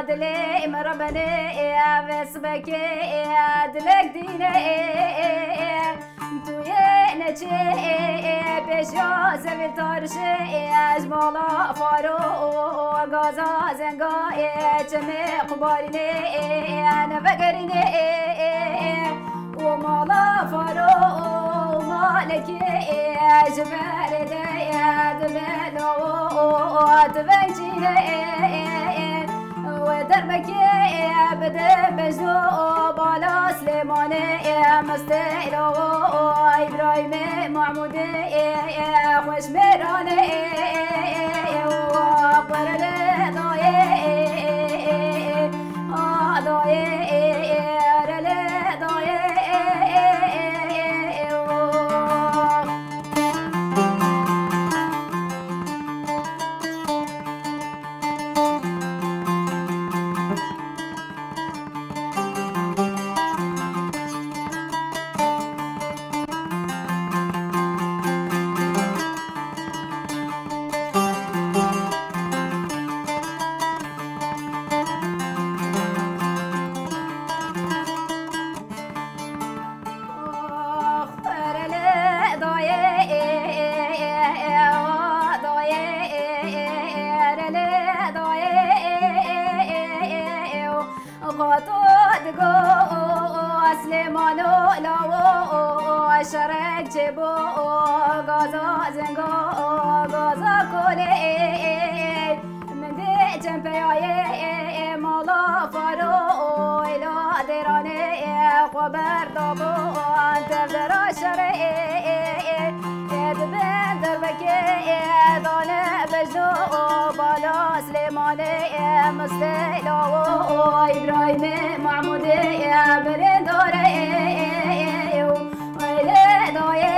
دلي مربني بس بكي دلك ديني توی نچه پیشا زویتارشه اجمالا فارو گازا زنگای چمه قبارینه نفگرینه و مالا فارو مالکی جبر دید ملو تبنجینه و دربکی بده بجدو بالا سلیمانه مستیلو إبراهيم محمود خوش میرانه وقبر شرک چبو گازا زنگا گازا کوله من دی چمپیای مالا فارو ایلا درانه خبر دابو تفدرا شرک دبن دربکه دانه بجدو بالا سلیمانه مستیلا إبراهيم محمود برنداره دایه